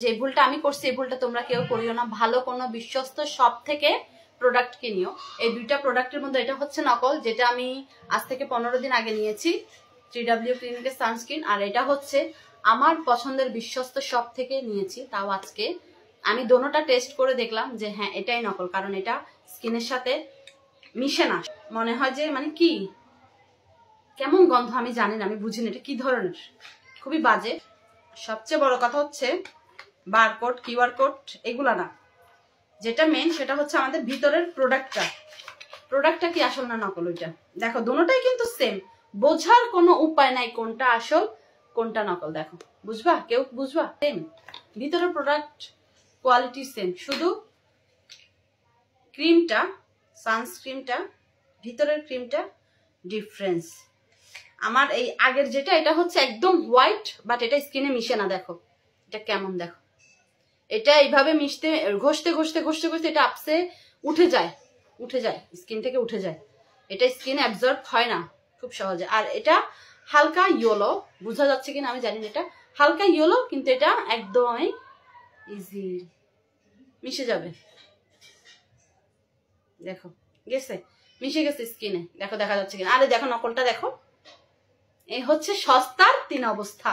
যে ভুলটা আমি করছি এই ভুলটা তোমরা কেউ করিও না। ভালো কোনো বিশ্বস্ত শপ থেকে প্রোডাক্ট কিনিও। এই দুইটা প্রোডাক্টের মধ্যে এটা হচ্ছে নকল, যেটা আমি আজ থেকে 15 দিন আগে নিয়েছি, 3W ক্লিনিকের সানস্ক্রিন। আর এটা হচ্ছে আমার পছন্দের বিশ্বস্ত শপ থেকে নিয়েছি, তাও আজকে আমি দোনোটা টেস্ট করে দেখলাম যে হ্যাঁ এটাই নকল, কারণ এটা স্কিনের সাথে মিশে না। মনে হয় যে মানে কি কেমন গন্ধ আমি জানি না, আমি বুঝি না এটা কি ধরনের, খুবই বাজে। সবচেয়ে বড় কথা হচ্ছে বারকোড কিউআর কোড এগুলা না, যেটা মেন সেটা হচ্ছে আমাদের ভিতরের প্রোডাক্টটা কি আসল না নকল। ওইটা দেখো দুটোটাই কিন্তু সেম, বোঝার কোনো উপায় নাই কোনটা আসল কোনটা নকল। দেখো বুঝবা, কেউ বুঝবা? সেম ভিতরের প্রোডাক্ট কোয়ালিটি সেম, শুধু ক্রিমটা সানস্ক্রিনটা ভিতরের ক্রিমটা ডিফারেন্স। আমার এই আগের যেটা এটা হচ্ছে একদম হোয়াইট, বাট এটা স্কিনে মিশে না। দেখো এটা কেমন, দেখো এটা এইভাবে মিশতে ঘষতে ঘষতে ঘষতে ঘষতে এটা আপসে উঠে যায় স্কিন থেকে উঠে যায়। এটা স্কিনে অ্যাবজর্ব হয় না খুব সহজে। আর এটা হালকা ইয়েলো, বোঝা যাচ্ছে কিনা আমি জানি না, এটা হালকা ইয়েলো কিন্তু এটা একদমই ইজি মিশে যাবে। দেখো গেছে, মিশে গেছে স্কিনে। দেখো দেখা যাচ্ছে কিনা, আরে দেখো নকলটা দেখো। এই হচ্ছে সস্তার 3 অবস্থা।